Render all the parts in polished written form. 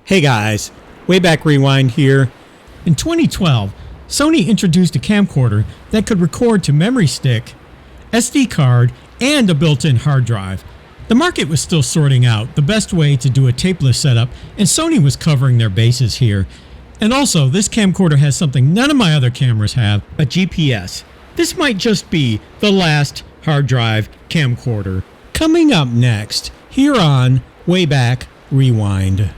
Hey guys, Wayback Rewind here. In 2012, Sony introduced a camcorder that could record to memory stick, SD card, and a built-in hard drive. The market was still sorting out the best way to do a tapeless setup, and Sony was covering their bases here. And also, this camcorder has something none of my other cameras have, a GPS. This might just be the last hard drive camcorder. Coming up next, here on Wayback Rewind.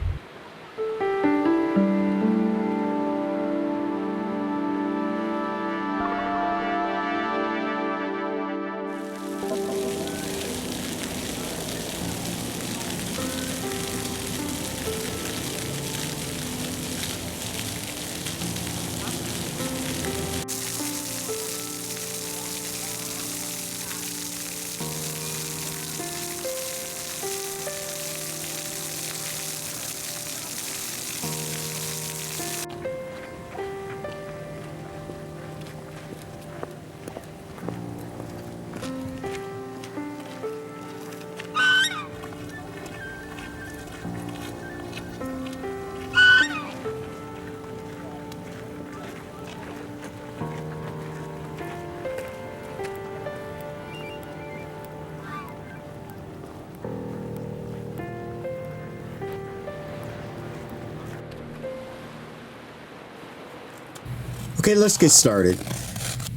Okay, let's get started.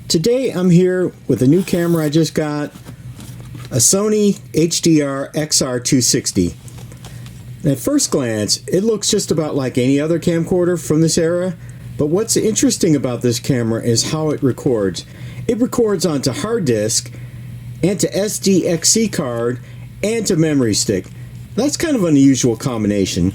Today I'm here with a new camera I just got, a Sony HDR-XR260. At first glance, it looks just about like any other camcorder from this era, but what's interesting about this camera is how it records. It records onto hard disk, and to SDXC card, and to memory stick. That's kind of an unusual combination.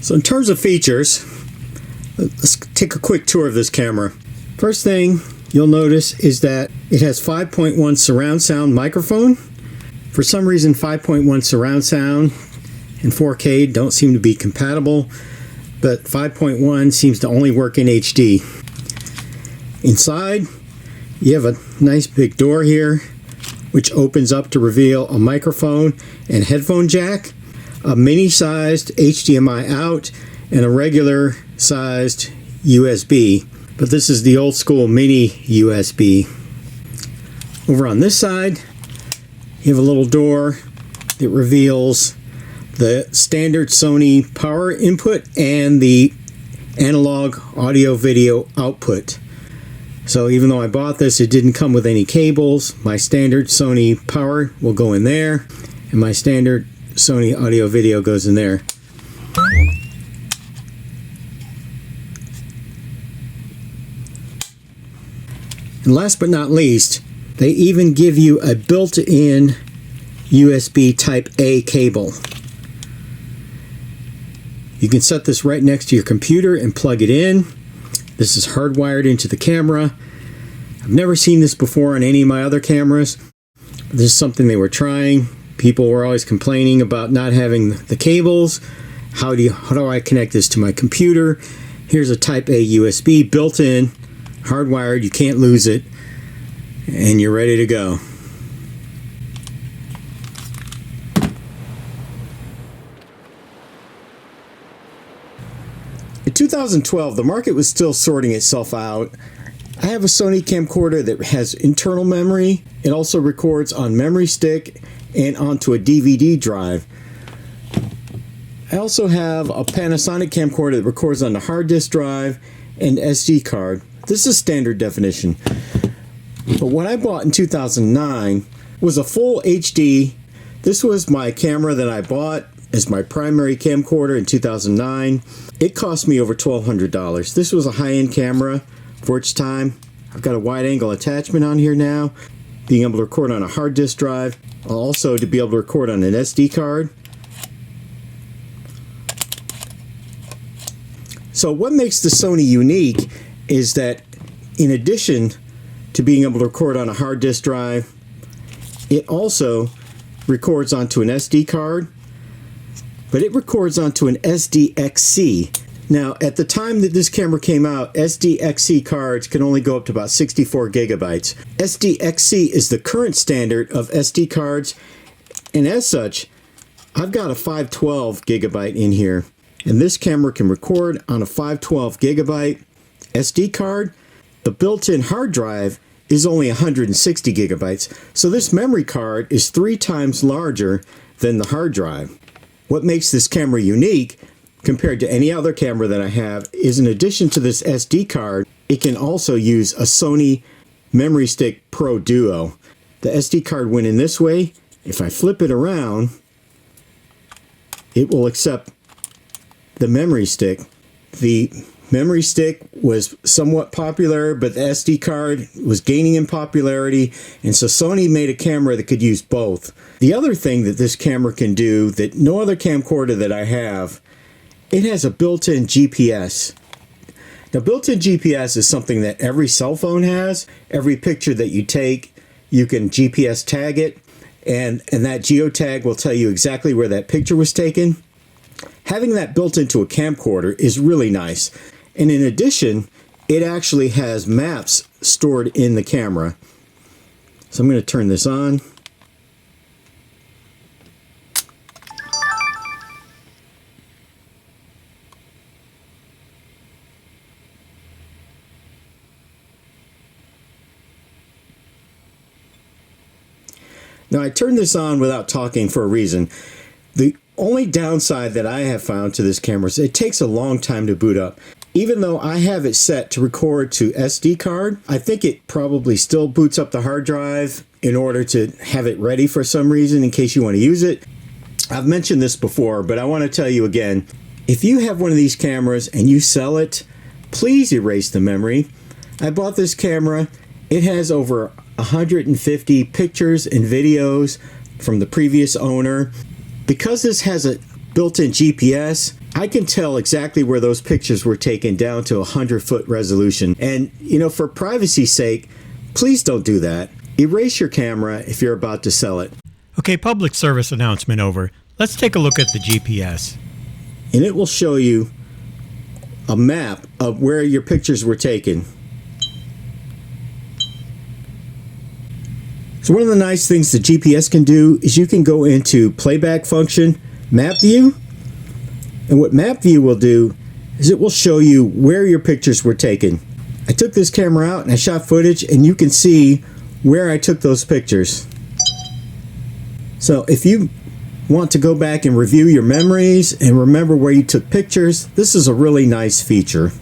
So in terms of features, let's take a quick tour of this camera. First thing you'll notice is that it has 5.1 surround sound microphone. For some reason 5.1 surround sound and 4K don't seem to be compatible, but 5.1 seems to only work in HD. Inside you have a nice big door here which opens up to reveal a microphone and headphone jack, a mini-sized HDMI out, and a regular-sized USB. But this is the old-school mini USB. Over on this side, you have a little door that reveals the standard Sony power input and the analog audio-video output. So even though I bought this, it didn't come with any cables. My standard Sony power will go in there, and my standard Sony audio video goes in there. And last but not least, they even give you a built-in USB Type A cable. You can set this right next to your computer and plug it in. This is hardwired into the camera. I've never seen this before on any of my other cameras. This is something they were trying. People were always complaining about not having the cables. How do I connect this to my computer? Here's a Type A USB built in, hardwired, you can't lose it, and you're ready to go. In 2012, the market was still sorting itself out. I have a Sony camcorder that has internal memory. It also records on memory stick and onto a DVD drive. I also have a Panasonic camcorder that records on the hard disk drive and SD card. This is standard definition. But what I bought in 2009 was a full HD. This was my camera that I bought as my primary camcorder in 2009. It cost me over $1,200. This was a high-end camera for its time. I've got a wide angle attachment on here now. being able to record on a hard disk drive, also to be able to record on an SD card. So what makes the Sony unique is that in addition to being able to record on a hard disk drive, it also records onto an SD card, but it records onto an SDXC. Now, at the time that this camera came out, SDXC cards can only go up to about 64 gigabytes. SDXC is the current standard of SD cards, and as such, I've got a 512 gigabyte in here, and this camera can record on a 512 gigabyte SD card. The built-in hard drive is only 160 gigabytes, so this memory card is 3 times larger than the hard drive. What makes this camera unique compared to any other camera that I have is, in addition to this SD card, it can also use a Sony Memory Stick Pro Duo. The SD card went in this way. If I flip it around, it will accept the memory stick. The memory stick was somewhat popular, but the SD card was gaining in popularity, and so Sony made a camera that could use both. The other thing that this camera can do that no other camcorder that I have, it has a built-in GPS. Now, built-in GPS is something that every cell phone has. Every picture that you take, you can GPS tag it, and that geotag will tell you exactly where that picture was taken. Having that built into a camcorder is really nice. And in addition, it actually has maps stored in the camera. So I'm going to turn this on. Now, I turned this on without talking for a reason. The only downside that I have found to this camera is it takes a long time to boot up. Even though I have it set to record to SD card, I think it probably still boots up the hard drive in order to have it ready for some reason in case you want to use it. I've mentioned this before, but I want to tell you again, if you have one of these cameras and you sell it, please erase the memory. I bought this camera. It has over 150 pictures and videos from the previous owner. Because this has a built-in GPS, I can tell exactly where those pictures were taken down to 100-foot resolution. And, you know, for privacy's sake, please don't do that. Erase your camera if you're about to sell it. Okay, public service announcement over. Let's take a look at the GPS. And it will show you a map of where your pictures were taken. So one of the nice things the GPS can do is you can go into playback function, map view, and what map view will do is it will show you where your pictures were taken. I took this camera out and I shot footage, and you can see where I took those pictures. So if you want to go back and review your memories and remember where you took pictures, this is a really nice feature.